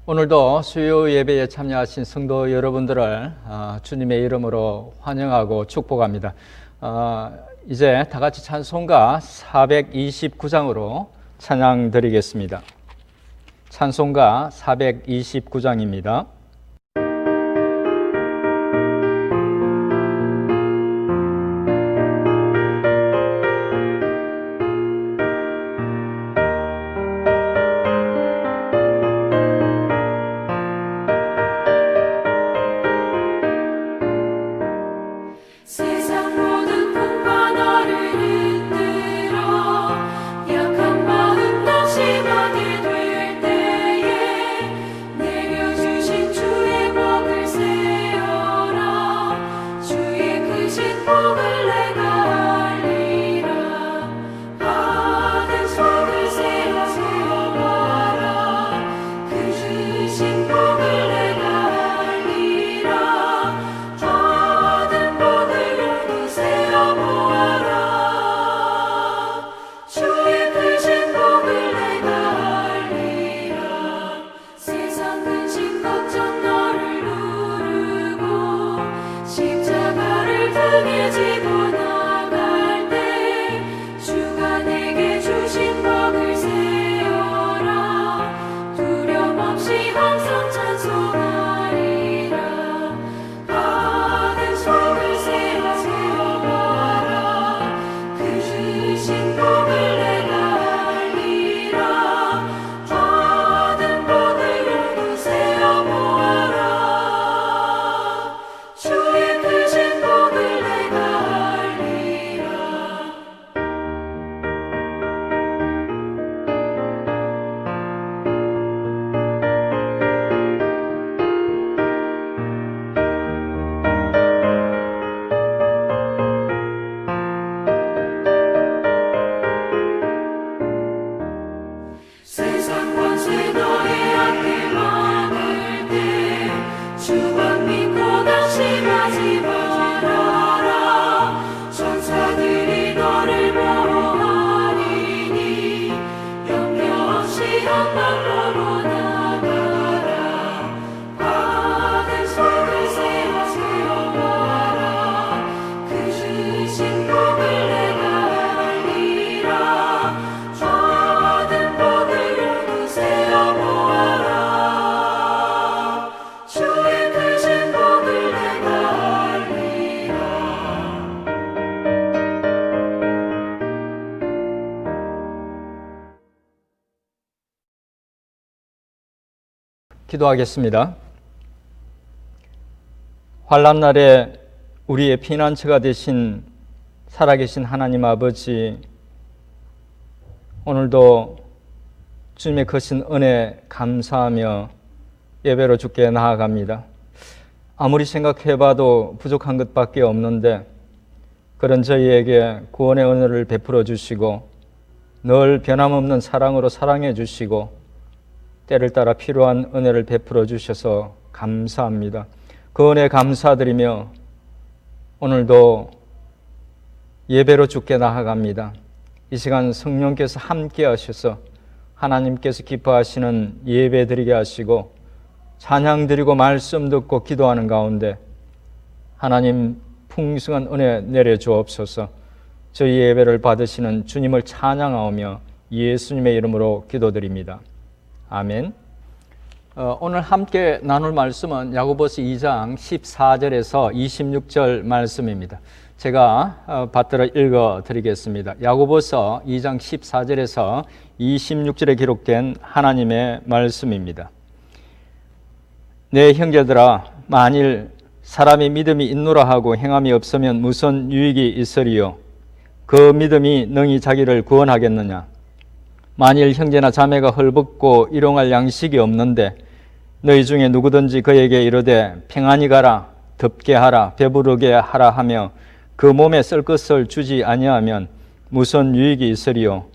오늘도 수요 예배에 참여하신 성도 여러분들을 주님의 이름으로 환영하고 축복합니다. 이제 다 같이 찬송가 429장으로 찬양 드리겠습니다. 찬송가 429장입니다. 기도하겠습니다. 환난 날에 우리의 피난처가 되신 살아계신 하나님 아버지, 오늘도 주님의 크신 은혜 감사하며 예배로 주께 나아갑니다. 아무리 생각해봐도 부족한 것밖에 없는데 그런 저희에게 구원의 은혜를 베풀어 주시고 늘 변함없는 사랑으로 사랑해 주시고 때를 따라 필요한 은혜를 베풀어 주셔서 감사합니다. 그 은혜 감사드리며 오늘도 예배로 주께 나아갑니다. 이 시간 성령께서 함께 하셔서 하나님께서 기뻐하시는 예배 드리게 하시고 찬양 드리고 말씀 듣고 기도하는 가운데 하나님 풍성한 은혜 내려주옵소서. 저희 예배를 받으시는 주님을 찬양하오며 예수님의 이름으로 기도드립니다. 아멘. 오늘 함께 나눌 말씀은 야고보서 2장 14절에서 26절 말씀입니다. 제가 받들어 읽어 드리겠습니다. 야고보서 2장 14절에서 26절에 기록된 하나님의 말씀입니다. 내 형제들아, 만일 사람이 믿음이 있노라 하고 행함이 없으면 무슨 유익이 있으리요? 그 믿음이 능히 자기를 구원하겠느냐? 만일 형제나 자매가 헐벗고 일용할 양식이 없는데 너희 중에 누구든지 그에게 이르되 평안히 가라, 덥게 하라, 배부르게 하라 하며 그 몸에 쓸 것을 주지 아니하면 무슨 유익이 있으리요?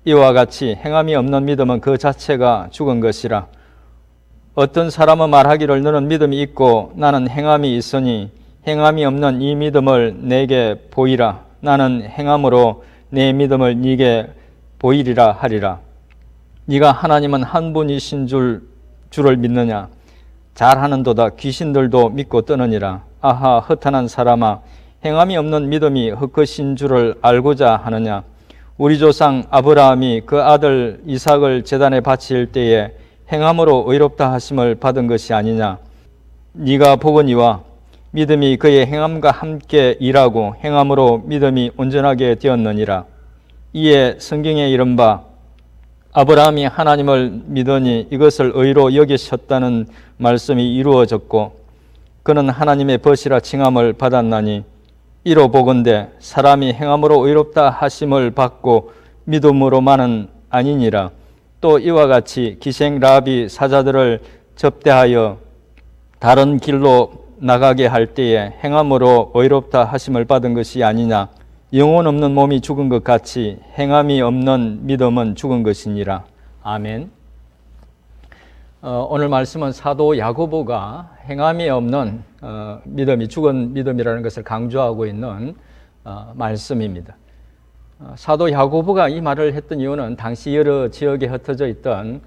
이와 같이 행함이 없는 믿음은 그 자체가 죽은 것이라. 어떤 사람은 말하기를 너는 믿음이 있고 나는 행함이 있으니 행함이 없는 이 믿음을 내게 보이라. 나는 행함으로 내 믿음을 네게 보이리라 하리라. 네가 하나님은 한 분이신 줄 주를 믿느냐? 잘하는도다 귀신들도 믿고 떠느니라. 아하, 허탄한 사람아, 행함이 없는 믿음이 헛것인 줄을 알고자 하느냐? 우리 조상 아브라함이 그 아들 이삭을 제단에 바칠 때에 행함으로 의롭다 하심을 받은 것이 아니냐? 네가 보거니와 믿음이 그의 행함과 함께 일하고 행함으로 믿음이 온전하게 되었느니라. 이에 성경에 이른바 아브라함이 하나님을 믿으니 이것을 의로 여기셨다는 말씀이 이루어졌고 그는 하나님의 벗이라 칭함을 받았나니 이로 보건대 사람이 행함으로 의롭다 하심을 받고 믿음으로만은 아니니라. 또 이와 같이 기생 라비 사자들을 접대하여 다른 길로 나가게 할 때에 행함으로 의롭다 하심을 받은 것이 아니냐. 영혼 없는 몸이 죽은 것 같이 행함이 없는 믿음은 죽은 것이니라. 아멘. 오늘 말씀은 사도 야고보가 행함이 없는 믿음이 죽은 믿음이라는 것을 강조하고 있는 말씀입니다. 사도 야고보가 이 말을 했던 이유는 당시 여러 지역에 흩어져 있던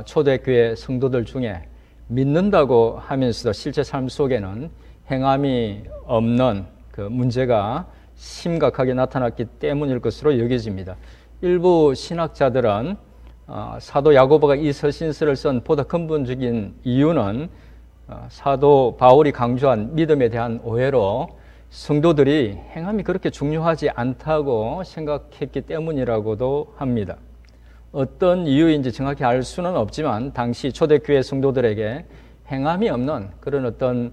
초대교회 성도들 중에 믿는다고 하면서도 실제 삶 속에는 행함이 없는 그 문제가 심각하게 나타났기 때문일 것으로 여겨집니다. 일부 신학자들은 사도 야고보가 이 서신서를 쓴 보다 근본적인 이유는 사도 바울이 강조한 믿음에 대한 오해로 성도들이 행함이 그렇게 중요하지 않다고 생각했기 때문이라고도 합니다. 어떤 이유인지 정확히 알 수는 없지만 당시 초대교회 성도들에게 행함이 없는 그런 어떤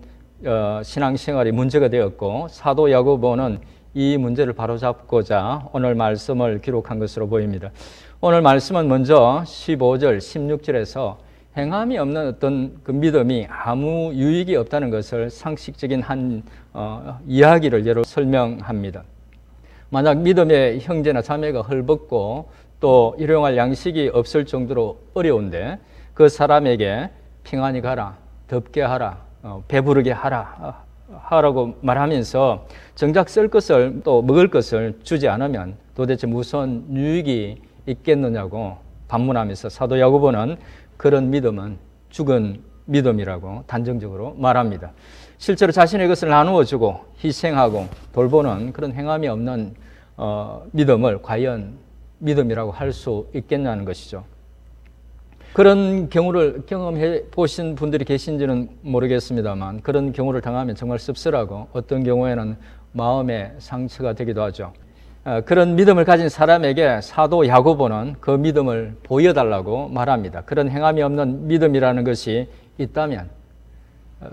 신앙생활이 문제가 되었고 사도 야고보는 이 문제를 바로잡고자 오늘 말씀을 기록한 것으로 보입니다. 오늘 말씀은 먼저 15절, 16절에서 행함이 없는 어떤 그 믿음이 아무 유익이 없다는 것을 상식적인 한 이야기를 예로 설명합니다. 만약 믿음의 형제나 자매가 헐벗고 또 일용할 양식이 없을 정도로 어려운데 그 사람에게 평안히 가라, 덥게 하라, 배부르게 하라고 말하면서 정작 쓸 것을 또 먹을 것을 주지 않으면 도대체 무슨 유익이 있겠느냐고 반문하면서 사도 야고보는 그런 믿음은 죽은 믿음이라고 단정적으로 말합니다. 실제로 자신의 것을 나누어 주고 희생하고 돌보는 그런 행함이 없는 믿음을 과연 믿음이라고 할 수 있겠냐는 것이죠. 그런 경우를 경험해 보신 분들이 계신지는 모르겠습니다만 그런 경우를 당하면 정말 씁쓸하고 어떤 경우에는 마음의 상처가 되기도 하죠. 그런 믿음을 가진 사람에게 사도 야고보는 그 믿음을 보여달라고 말합니다. 그런 행함이 없는 믿음이라는 것이 있다면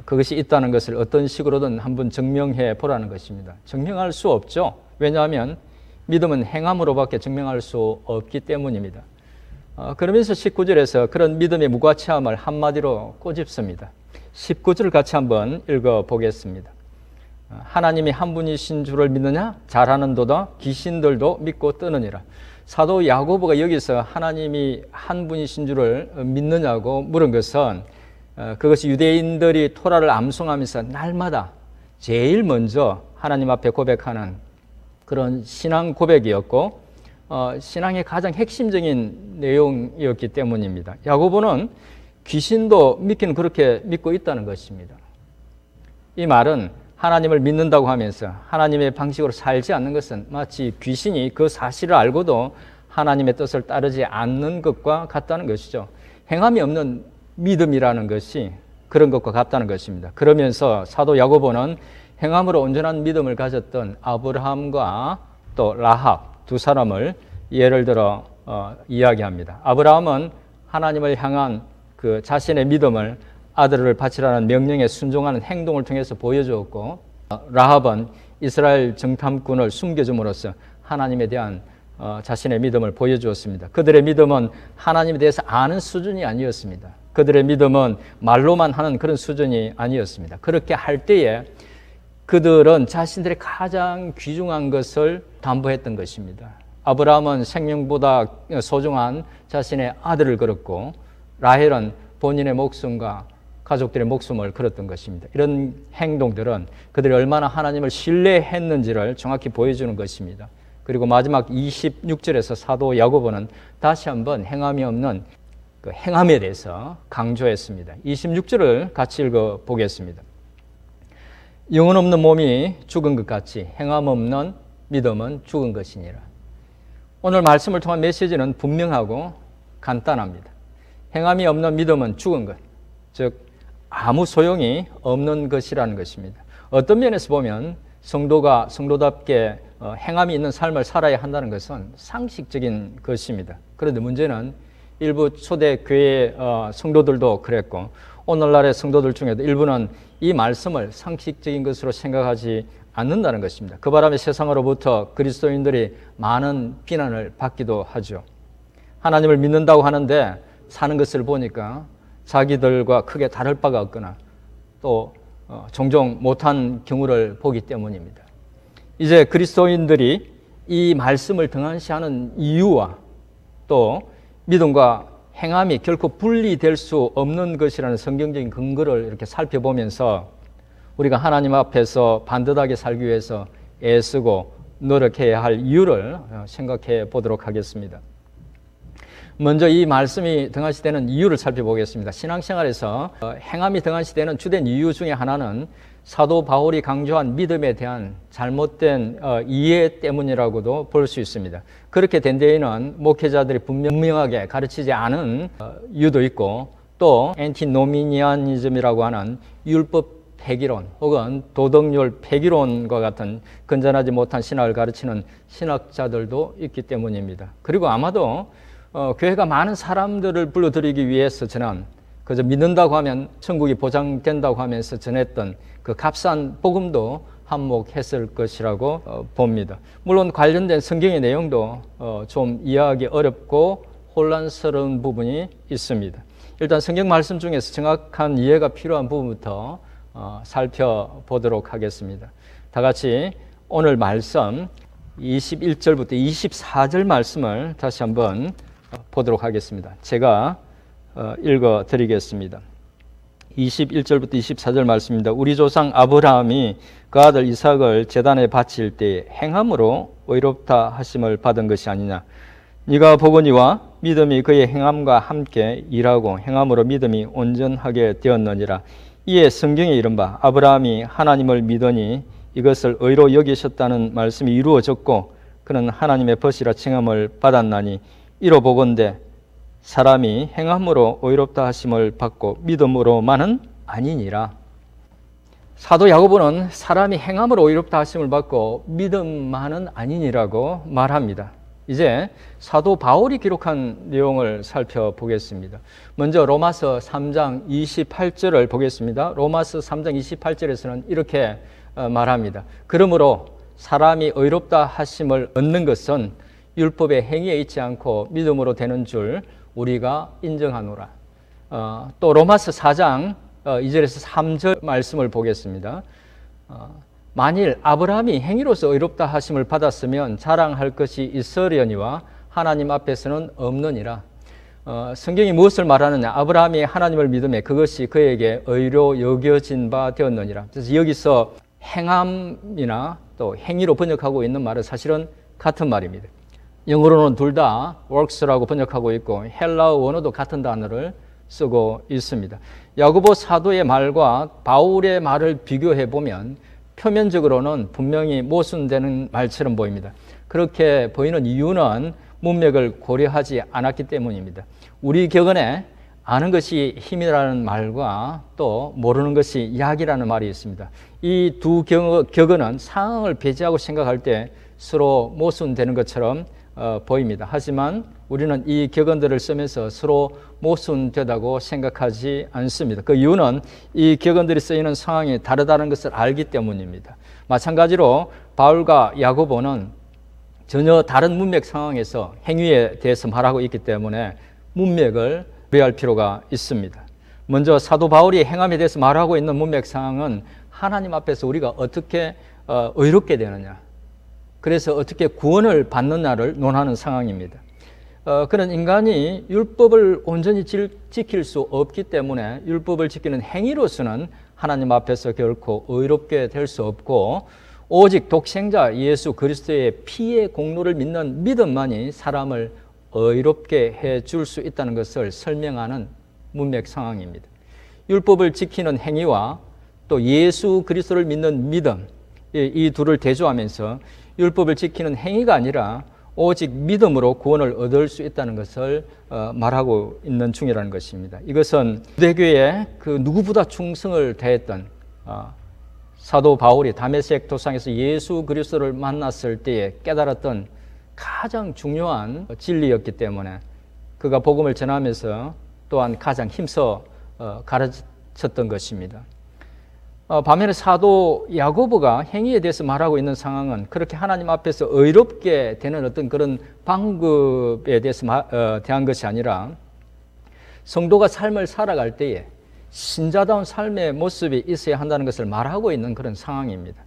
그것이 있다는 것을 어떤 식으로든 한번 증명해 보라는 것입니다. 증명할 수 없죠. 왜냐하면 믿음은 행함으로밖에 증명할 수 없기 때문입니다. 그러면서 19절에서 그런 믿음의 무가치함을 한마디로 꼬집습니다. 19절을 같이 한번 읽어보겠습니다. 하나님이 한 분이신 줄을 믿느냐? 잘하는도다 귀신들도 믿고 떠느니라. 사도 야고보가 여기서 하나님이 한 분이신 줄을 믿느냐고 물은 것은 그것이 유대인들이 토라를 암송하면서 날마다 제일 먼저 하나님 앞에 고백하는 그런 신앙 고백이었고 신앙의 가장 핵심적인 내용이었기 때문입니다. 야고보는 귀신도 믿기는 그렇게 믿고 있다는 것입니다. 이 말은 하나님을 믿는다고 하면서 하나님의 방식으로 살지 않는 것은 마치 귀신이 그 사실을 알고도 하나님의 뜻을 따르지 않는 것과 같다는 것이죠. 행함이 없는 믿음이라는 것이 그런 것과 같다는 것입니다. 그러면서 사도 야고보는 행함으로 온전한 믿음을 가졌던 아브라함과 또 라합 두 사람을 예를 들어 이야기합니다. 아브라함은 하나님을 향한 그 자신의 믿음을 아들을 바치라는 명령에 순종하는 행동을 통해서 보여주었고 라합은 이스라엘 정탐꾼을 숨겨줌으로써 하나님에 대한 자신의 믿음을 보여주었습니다. 그들의 믿음은 하나님에 대해서 아는 수준이 아니었습니다. 그들의 믿음은 말로만 하는 그런 수준이 아니었습니다. 그렇게 할 때에 그들은 자신들의 가장 귀중한 것을 담보했던 것입니다. 아브라함은 생명보다 소중한 자신의 아들을 걸었고 라헬은 본인의 목숨과 가족들의 목숨을 걸었던 것입니다. 이런 행동들은 그들이 얼마나 하나님을 신뢰했는지를 정확히 보여주는 것입니다. 그리고 마지막 26절에서 사도 야고보는 다시 한번 행함이 없는 그 행함에 대해서 강조했습니다. 26절을 같이 읽어보겠습니다. 영혼 없는 몸이 죽은 것 같이 행함 없는 믿음은 죽은 것이니라. 오늘 말씀을 통한 메시지는 분명하고 간단합니다. 행함이 없는 믿음은 죽은 것, 즉 아무 소용이 없는 것이라는 것입니다. 어떤 면에서 보면 성도가 성도답게 행함이 있는 삶을 살아야 한다는 것은 상식적인 것입니다. 그런데 문제는 일부 초대교회 성도들도 그랬고 오늘날의 성도들 중에도 일부는 이 말씀을 상식적인 것으로 생각하지 않는다는 것입니다. 그 바람에 세상으로부터 그리스도인들이 많은 비난을 받기도 하죠. 하나님을 믿는다고 하는데 사는 것을 보니까 자기들과 크게 다를 바가 없거나 또 종종 못한 경우를 보기 때문입니다. 이제 그리스도인들이 이 말씀을 등한시하는 이유와 또 믿음과 행함이 결코 분리될 수 없는 것이라는 성경적인 근거를 이렇게 살펴보면서 우리가 하나님 앞에서 반듯하게 살기 위해서 애쓰고 노력해야 할 이유를 생각해 보도록 하겠습니다. 먼저 이 말씀이 등한시되는 이유를 살펴보겠습니다. 신앙생활에서 행함이 등한시되는 주된 이유 중에 하나는 사도 바울이 강조한 믿음에 대한 잘못된 이해 때문이라고도 볼 수 있습니다. 그렇게 된 데에는 목회자들이 분명하게 가르치지 않은 이유도 있고 또 엔티노미니아니즘이라고 하는 율법 폐기론 혹은 도덕률 폐기론과 같은 건전하지 못한 신학을 가르치는 신학자들도 있기 때문입니다. 그리고 아마도 교회가 많은 사람들을 불러들이기 위해서 저는 그저 믿는다고 하면 천국이 보장된다고 하면서 전했던 그 값싼 복음도 한몫했을 것이라고 봅니다. 물론 관련된 성경의 내용도 좀 이해하기 어렵고 혼란스러운 부분이 있습니다. 일단 성경 말씀 중에서 정확한 이해가 필요한 부분부터 살펴보도록 하겠습니다. 다 같이 오늘 말씀 21절부터 24절 말씀을 다시 한번 보도록 하겠습니다. 제가 읽어 드리겠습니다. 21절부터 24절 말씀입니다. 우리 조상 아브라함이 그 아들 이삭을 제단에 바칠 때 행함으로 의롭다 하심을 받은 것이 아니냐. 네가 보거니와 믿음이 그의 행함과 함께 일하고 행함으로 믿음이 온전하게 되었느니라. 이에 성경에 이른 바 아브라함이 하나님을 믿으니 이것을 의로 여기셨다는 말씀이 이루어졌고 그는 하나님의 벗이라 칭함을 받았나니 이로 보건대 사람이 행함으로 의롭다 하심을 받고 믿음으로만은 아니니라. 사도 야고보는 사람이 행함으로 의롭다 하심을 받고 믿음만은 아니니라고 말합니다. 이제 사도 바울이 기록한 내용을 살펴보겠습니다. 먼저 로마서 3장 28절을 보겠습니다. 로마서 3장 28절에서는 이렇게 말합니다. 그러므로 사람이 의롭다 하심을 얻는 것은 율법의 행위에 있지 않고 믿음으로 되는 줄 우리가 인정하노라. 또 로마서 4장 2절에서 3절 말씀을 보겠습니다. 만일 아브라함이 행위로서 의롭다 하심을 받았으면 자랑할 것이 있으려니와 하나님 앞에서는 없느니라. 성경이 무엇을 말하느냐? 아브라함이 하나님을 믿음에 그것이 그에게 의로 여겨진 바 되었느니라. 그래서 여기서 행함이나 또 행위로 번역하고 있는 말은 사실은 같은 말입니다. 영어로는 둘 다 works라고 번역하고 있고 헬라어 원어도 같은 단어를 쓰고 있습니다. 야고보 사도의 말과 바울의 말을 비교해 보면 표면적으로는 분명히 모순되는 말처럼 보입니다. 그렇게 보이는 이유는 문맥을 고려하지 않았기 때문입니다. 우리 격언에 아는 것이 힘이라는 말과 또 모르는 것이 약이라는 말이 있습니다. 이 두 격언은 상황을 배제하고 생각할 때 서로 모순되는 것처럼 보입니다. 하지만 우리는 이 격언들을 쓰면서 서로 모순되다고 생각하지 않습니다. 그 이유는 이 격언들이 쓰이는 상황이 다르다는 것을 알기 때문입니다. 마찬가지로 바울과 야고보는 전혀 다른 문맥 상황에서 행위에 대해서 말하고 있기 때문에 문맥을 우려할 필요가 있습니다. 먼저 사도 바울이 행함에 대해서 말하고 있는 문맥 상황은 하나님 앞에서 우리가 어떻게 의롭게 되느냐, 그래서 어떻게 구원을 받느냐를 논하는 상황입니다. 그런 인간이 율법을 온전히 지킬 수 없기 때문에 율법을 지키는 행위로서는 하나님 앞에서 결코 의롭게 될 수 없고 오직 독생자 예수 그리스도의 피의 공로를 믿는 믿음만이 사람을 의롭게 해줄 수 있다는 것을 설명하는 문맥 상황입니다. 율법을 지키는 행위와 또 예수 그리스도를 믿는 믿음, 이 둘을 대조하면서 율법을 지키는 행위가 아니라 오직 믿음으로 구원을 얻을 수 있다는 것을 말하고 있는 중이라는 것입니다. 이것은 유대교에 그 누구보다 충성을 다했던 사도 바울이 다메섹 도상에서 예수 그리스도를 만났을 때에 깨달았던 가장 중요한 진리였기 때문에 그가 복음을 전하면서 또한 가장 힘써 가르쳤던 것입니다. 반면에 사도 야고보가 행위에 대해서 말하고 있는 상황은 그렇게 하나님 앞에서 의롭게 되는 어떤 그런 방법에 대해서 대한 것이 아니라 성도가 삶을 살아갈 때에 신자다운 삶의 모습이 있어야 한다는 것을 말하고 있는 그런 상황입니다.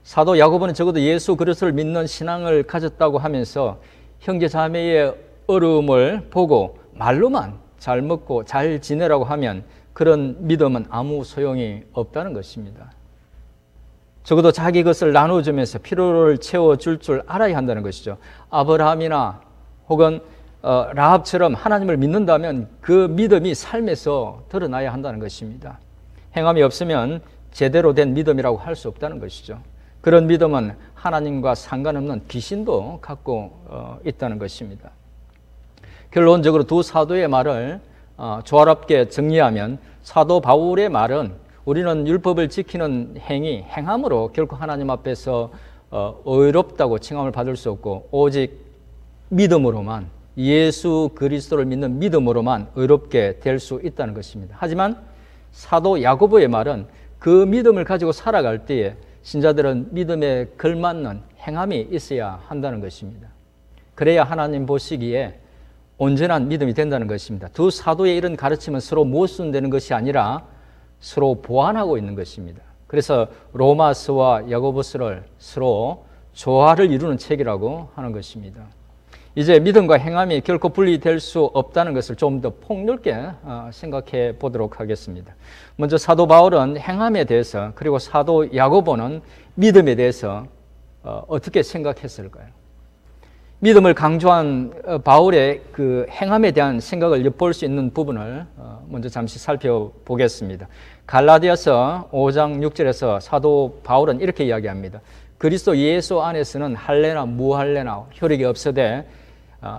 사도 야고보는 적어도 예수 그리스도를 믿는 신앙을 가졌다고 하면서 형제 자매의 어려움을 보고 말로만 잘 먹고 잘 지내라고 하면 그런 믿음은 아무 소용이 없다는 것입니다. 적어도 자기 것을 나눠주면서 필요를 채워줄 줄 알아야 한다는 것이죠. 아브라함이나 혹은 라합처럼 하나님을 믿는다면 그 믿음이 삶에서 드러나야 한다는 것입니다. 행함이 없으면 제대로 된 믿음이라고 할 수 없다는 것이죠. 그런 믿음은 하나님과 상관없는 귀신도 갖고 있다는 것입니다. 결론적으로 두 사도의 말을 조화롭게 정리하면 사도 바울의 말은 우리는 율법을 지키는 행함으로 결코 하나님 앞에서 의롭다고 칭함을 받을 수 없고 오직 믿음으로만 예수 그리스도를 믿는 믿음으로만 의롭게 될 수 있다는 것입니다. 하지만 사도 야고보의 말은 그 믿음을 가지고 살아갈 때에 신자들은 믿음에 걸맞는 행함이 있어야 한다는 것입니다. 그래야 하나님 보시기에 온전한 믿음이 된다는 것입니다. 두 사도의 이런 가르침은 서로 모순되는 것이 아니라 서로 보완하고 있는 것입니다. 그래서 로마서와 야고보서를 서로 조화를 이루는 책이라고 하는 것입니다. 이제 믿음과 행함이 결코 분리될 수 없다는 것을 좀 더 폭넓게 생각해 보도록 하겠습니다. 먼저 사도 바울은 행함에 대해서 그리고 사도 야고보는 믿음에 대해서 어떻게 생각했을까요? 믿음을 강조한 바울의 그 행함에 대한 생각을 엿볼 수 있는 부분을 먼저 잠시 살펴보겠습니다. 갈라디아서 5장 6절에서 사도 바울은 이렇게 이야기합니다. 그리스도 예수 안에서는 할례나 무할례나 효력이 없으되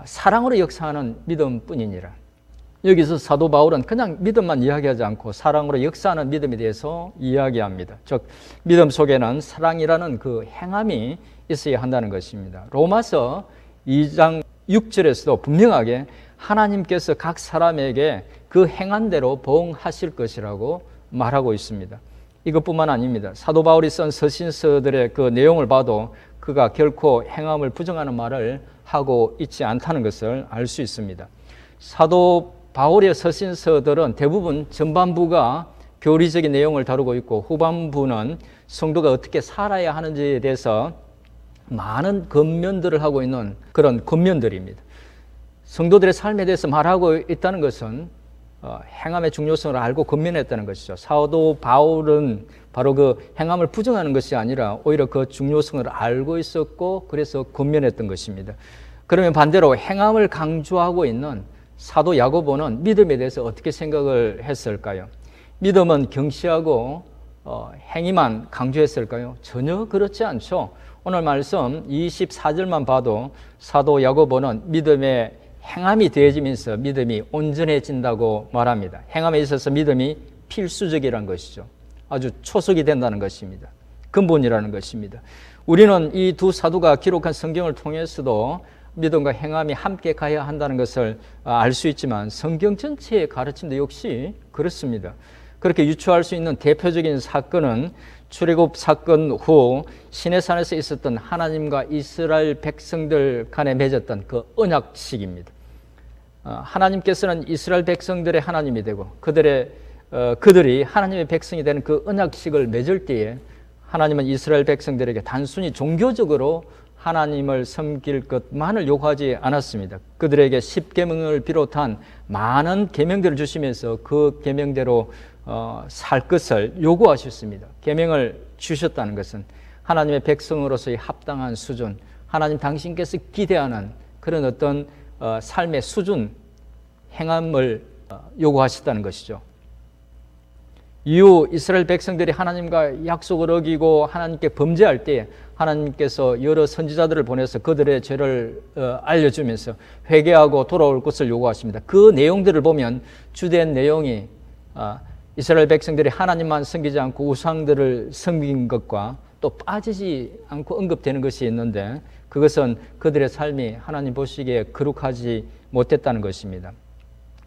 사랑으로 역사하는 믿음뿐이니라. 여기서 사도 바울은 그냥 믿음만 이야기하지 않고 사랑으로 역사하는 믿음에 대해서 이야기합니다. 즉 믿음 속에는 사랑이라는 그 행함이 있어야 한다는 것입니다. 로마서 2장 6절에서도 분명하게 하나님께서 각 사람에게 그 행한 대로 보응하실 것이라고 말하고 있습니다. 이것뿐만 아닙니다. 사도 바울이 쓴 서신서들의 그 내용을 봐도 그가 결코 행함을 부정하는 말을 하고 있지 않다는 것을 알 수 있습니다. 사도 바울의 서신서들은 대부분 전반부가 교리적인 내용을 다루고 있고 후반부는 성도가 어떻게 살아야 하는지에 대해서 많은 권면들을 하고 있는 그런 권면들입니다. 성도들의 삶에 대해서 말하고 있다는 것은 행함의 중요성을 알고 권면했다는 것이죠. 사도 바울은 바로 그 행함을 부정하는 것이 아니라 오히려 그 중요성을 알고 있었고 그래서 권면했던 것입니다. 그러면 반대로 행함을 강조하고 있는 사도 야고보는 믿음에 대해서 어떻게 생각을 했을까요? 믿음은 경시하고 행위만 강조했을까요? 전혀 그렇지 않죠. 오늘 말씀 24절만 봐도 사도 야고보는 믿음의 행함이 더해지면서 믿음이 온전해진다고 말합니다. 행함에 있어서 믿음이 필수적이라는 것이죠. 아주 초석이 된다는 것입니다. 근본이라는 것입니다. 우리는 이 두 사도가 기록한 성경을 통해서도 믿음과 행함이 함께 가야 한다는 것을 알 수 있지만 성경 전체의 가르침도 역시 그렇습니다. 그렇게 유추할 수 있는 대표적인 사건은 출애굽 사건 후 시내산에서 있었던 하나님과 이스라엘 백성들 간에 맺었던 그 언약식입니다. 하나님께서는 이스라엘 백성들의 하나님이 되고 그들이 하나님의 백성이 되는 그 언약식을 맺을 때에 하나님은 이스라엘 백성들에게 단순히 종교적으로 하나님을 섬길 것만을 요구하지 않았습니다. 그들에게 10계명을 비롯한 많은 계명들을 주시면서 그 계명대로 살 것을 요구하셨습니다. 계명을 주셨다는 것은 하나님의 백성으로서의 합당한 수준, 하나님 당신께서 기대하는 그런 어떤 삶의 수준, 행함을 요구하셨다는 것이죠. 이후 이스라엘 백성들이 하나님과 약속을 어기고 하나님께 범죄할 때에 하나님께서 여러 선지자들을 보내서 그들의 죄를 알려주면서 회개하고 돌아올 것을 요구하십니다. 그 내용들을 보면 주된 내용이 이스라엘 백성들이 하나님만 섬기지 않고 우상들을 섬긴 것과 또 빠지지 않고 언급되는 것이 있는데, 그것은 그들의 삶이 하나님 보시기에 거룩하지 못했다는 것입니다.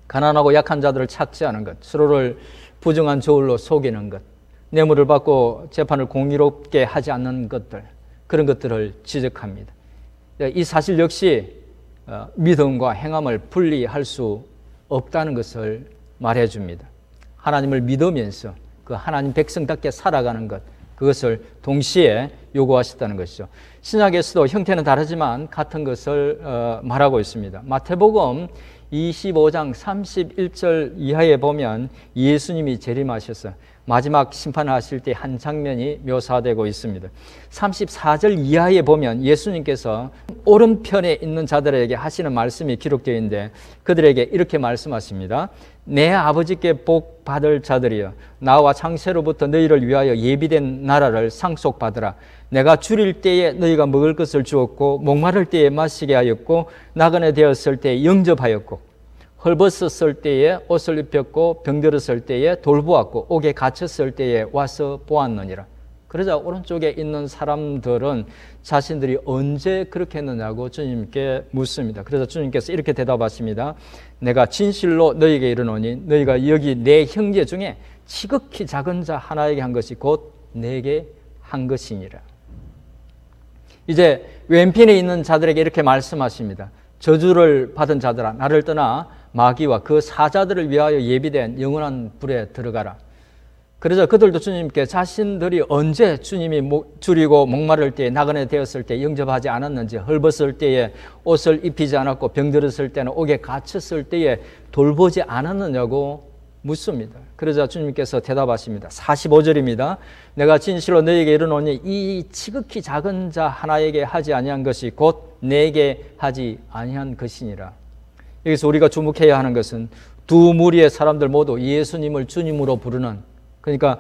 가난하고 약한 자들을 착취하는 것, 서로를 부정한 저울로 속이는 것, 뇌물을 받고 재판을 공의롭게 하지 않는 것들, 그런 것들을 지적합니다. 이 사실 역시 믿음과 행함을 분리할 수 없다는 것을 말해줍니다. 하나님을 믿으면서 그 하나님 백성답게 살아가는 것, 그것을 동시에 요구하셨다는 것이죠. 신약에서도 형태는 다르지만 같은 것을 말하고 있습니다. 마태복음 25장 31절 이하에 보면 예수님이 재림하셔서 마지막 심판을 하실 때 한 장면이 묘사되고 있습니다. 34절 이하에 보면 예수님께서 오른편에 있는 자들에게 하시는 말씀이 기록되어 있는데, 그들에게 이렇게 말씀하십니다. 내 아버지께 복 받을 자들이여, 나와 창세로부터 너희를 위하여 예비된 나라를 상속받으라. 내가 줄일 때에 너희가 먹을 것을 주었고, 목마를 때에 마시게 하였고, 나그네 되었을 때에 영접하였고, 헐벗었을 때에 옷을 입혔고, 병들었을 때에 돌보았고, 옥에 갇혔을 때에 와서 보았느니라. 그러자 오른쪽에 있는 사람들은 자신들이 언제 그렇게 했느냐고 주님께 묻습니다. 그래서 주님께서 이렇게 대답하십니다. 내가 진실로 너희에게 이르노니 너희가 여기 내 형제 중에 지극히 작은 자 하나에게 한 것이 곧 내게 한 것이니라. 이제 왼편에 있는 자들에게 이렇게 말씀하십니다. 저주를 받은 자들아, 나를 떠나 마귀와 그 사자들을 위하여 예비된 영원한 불에 들어가라. 그래서 그들도 주님께 자신들이 언제 주님이 줄이고 목마를 때에 나그네 되었을 때 영접하지 않았는지, 헐벗을 때에 옷을 입히지 않았고, 병들었을 때는 옥에 갇혔을 때에 돌보지 않았느냐고 묻습니다. 그러자 주님께서 대답하십니다. 45절입니다. 내가 진실로 너희에게 이르노니 이 지극히 작은 자 하나에게 하지 아니한 것이 곧 내게 하지 아니한 것이니라. 여기서 우리가 주목해야 하는 것은 두 무리의 사람들 모두 예수님을 주님으로 부르는, 그러니까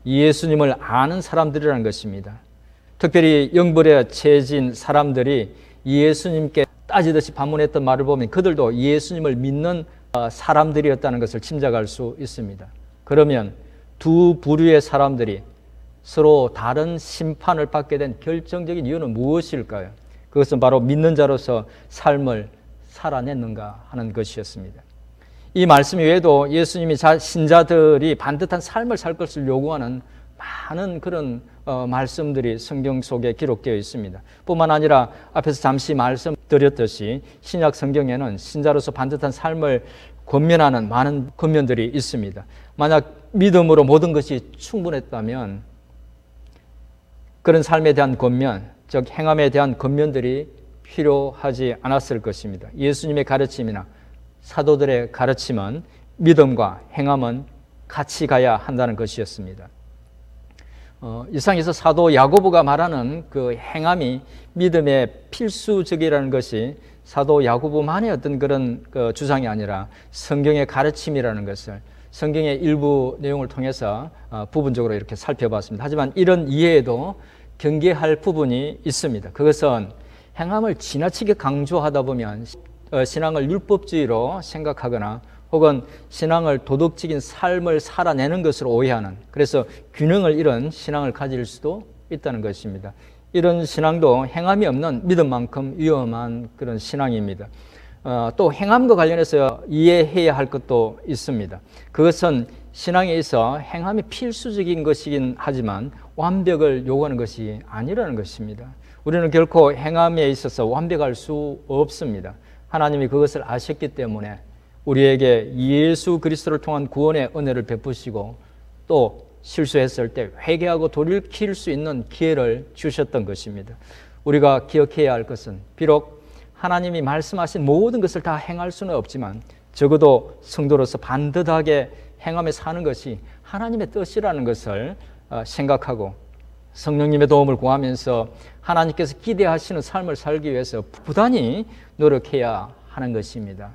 예수님을 아는 사람들이라는 것입니다. 특별히 영벌에 처해진 사람들이 예수님께 따지듯이 반문했던 말을 보면 그들도 예수님을 믿는 사람들이었다는 것을 짐작할 수 있습니다. 그러면 두 부류의 사람들이 서로 다른 심판을 받게 된 결정적인 이유는 무엇일까요? 그것은 바로 믿는 자로서 삶을 살아냈는가 하는 것이었습니다. 이 말씀 외에도 예수님이 신자들이 반듯한 삶을 살 것을 요구하는 많은 그런 말씀들이 성경 속에 기록되어 있습니다. 뿐만 아니라 앞에서 잠시 말씀드렸듯이 신약 성경에는 신자로서 반듯한 삶을 권면하는 많은 권면들이 있습니다. 만약 믿음으로 모든 것이 충분했다면 그런 삶에 대한 권면, 즉 행함에 대한 권면들이 필요하지 않았을 것입니다. 예수님의 가르침이나 사도들의 가르침은 믿음과 행함은 같이 가야 한다는 것이었습니다. 이상에서 사도 야고보가 말하는 그 행함이 믿음의 필수적이라는 것이 사도 야고보만의 어떤 그런 주장이 아니라 성경의 가르침이라는 것을 성경의 일부 내용을 통해서 부분적으로 이렇게 살펴봤습니다. 하지만 이런 이해에도 경계할 부분이 있습니다. 그것은 행함을 지나치게 강조하다 보면 신앙을 율법주의로 생각하거나 혹은 신앙을 도덕적인 삶을 살아내는 것으로 오해하는, 그래서 균형을 잃은 신앙을 가질 수도 있다는 것입니다. 이런 신앙도 행함이 없는 믿음만큼 위험한 그런 신앙입니다. 또 행함과 관련해서 이해해야 할 것도 있습니다. 그것은 신앙에 있어 행함이 필수적인 것이긴 하지만 완벽을 요구하는 것이 아니라는 것입니다. 우리는 결코 행함에 있어서 완벽할 수 없습니다. 하나님이 그것을 아셨기 때문에 우리에게 예수 그리스도를 통한 구원의 은혜를 베푸시고 또 실수했을 때 회개하고 돌이킬 수 있는 기회를 주셨던 것입니다. 우리가 기억해야 할 것은 비록 하나님이 말씀하신 모든 것을 다 행할 수는 없지만 적어도 성도로서 반듯하게 행함에 사는 것이 하나님의 뜻이라는 것을 생각하고 성령님의 도움을 구하면서 하나님께서 기대하시는 삶을 살기 위해서 부단히 노력해야 하는 것입니다.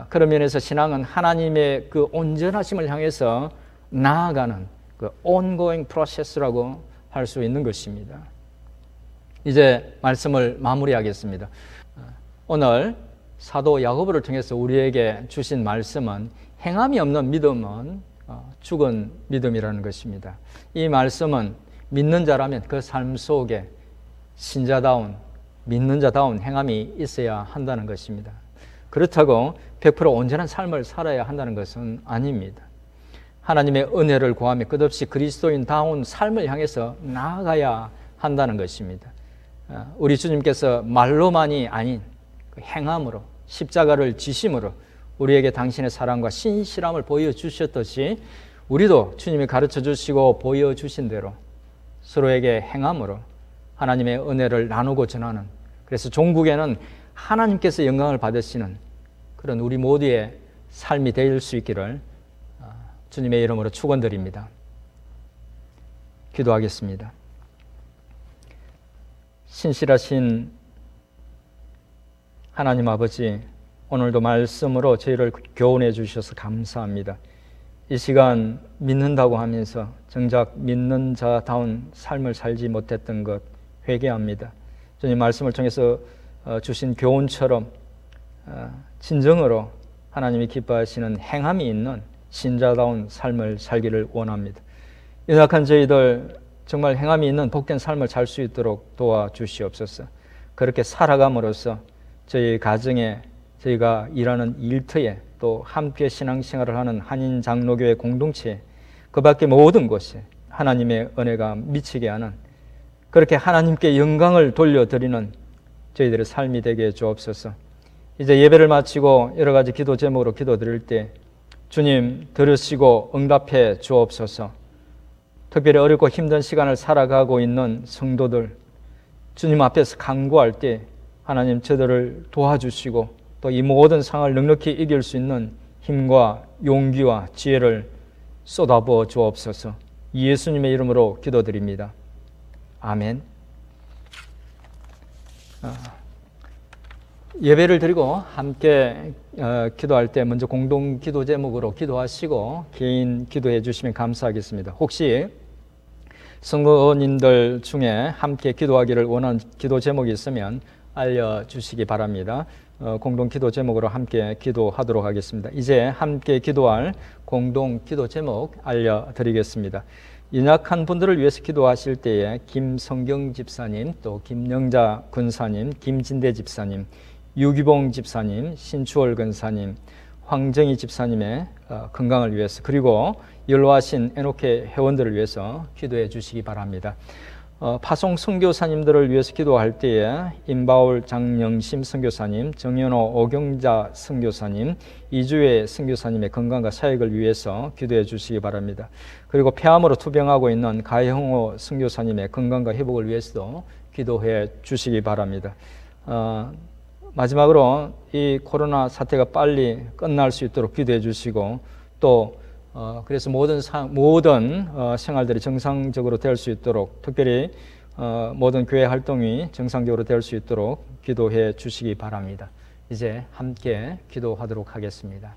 그런 면에서 신앙은 하나님의 그 온전하심을 향해서 나아가는 그 ongoing process라고 할 수 있는 것입니다. 이제 말씀을 마무리하겠습니다. 오늘 사도 야고보를 통해서 우리에게 주신 말씀은 행함이 없는 믿음은 죽은 믿음이라는 것입니다. 이 말씀은 믿는 자라면 그 삶 속에 신자다운, 믿는 자다운 행함이 있어야 한다는 것입니다. 그렇다고 100% 온전한 삶을 살아야 한다는 것은 아닙니다. 하나님의 은혜를 구하며 끝없이 그리스도인다운 삶을 향해서 나아가야 한다는 것입니다. 우리 주님께서 말로만이 아닌 그 행함으로, 십자가를 지심으로 우리에게 당신의 사랑과 신실함을 보여주셨듯이 우리도 주님이 가르쳐 주시고 보여주신 대로 서로에게 행함으로 하나님의 은혜를 나누고 전하는, 그래서 종국에는 하나님께서 영광을 받으시는 그런 우리 모두의 삶이 될 수 있기를 주님의 이름으로 축원드립니다. 기도하겠습니다. 신실하신 하나님 아버지, 오늘도 말씀으로 저희를 교훈해 주셔서 감사합니다. 이 시간 믿는다고 하면서 정작 믿는 자다운 삶을 살지 못했던 것 회개합니다. 주님 말씀을 통해서 주신 교훈처럼 진정으로 하나님이 기뻐하시는 행함이 있는 신자다운 삶을 살기를 원합니다. 연약한 저희들 정말 행함이 있는 복된 삶을 살 수 있도록 도와주시옵소서. 그렇게 살아감으로써 저희 가정에, 저희가 일하는 일터에, 또 함께 신앙생활을 하는 한인 장로교회 공동체, 그 밖에 모든 곳에 하나님의 은혜가 미치게 하는, 그렇게 하나님께 영광을 돌려드리는 저희들의 삶이 되게 해 주옵소서. 이제 예배를 마치고 여러 가지 기도 제목으로 기도드릴 때 주님 들으시고 응답해 주옵소서. 특별히 어렵고 힘든 시간을 살아가고 있는 성도들, 주님 앞에서 간구할 때 하나님 저들을 도와주시고 또 이 모든 상황을 넉넉히 이길 수 있는 힘과 용기와 지혜를 쏟아부어 주옵소서. 예수님의 이름으로 기도드립니다. 아멘. 예배를 드리고 함께 기도할 때 먼저 공동 기도 제목으로 기도하시고 개인 기도해 주시면 감사하겠습니다. 혹시 성도님들 중에 함께 기도하기를 원하는 기도 제목이 있으면 알려주시기 바랍니다. 공동 기도 제목으로 함께 기도하도록 하겠습니다. 이제 함께 기도할 공동 기도 제목 알려드리겠습니다. 연약한 분들을 위해서 기도하실 때에 김성경 집사님, 또 김영자 군사님, 김진대 집사님, 유기봉 집사님, 신추월 근사님, 황정희 집사님의 건강을 위해서, 그리고 연로하신 애녹회 회원들을 위해서 기도해 주시기 바랍니다. 파송 선교사님들을 위해서 기도할 때에 임바울 장영심 선교사님, 정연호 오경자 선교사님, 이주혜 선교사님의 건강과 사역을 위해서 기도해 주시기 바랍니다. 그리고 폐암으로 투병하고 있는 가형호 선교사님의 건강과 회복을 위해서도 기도해 주시기 바랍니다. 마지막으로 이 코로나 사태가 빨리 끝날 수 있도록 기도해 주시고, 또 그래서 모든 생활들이 정상적으로 될 수 있도록, 특별히 모든 교회 활동이 정상적으로 될 수 있도록 기도해 주시기 바랍니다. 이제 함께 기도하도록 하겠습니다.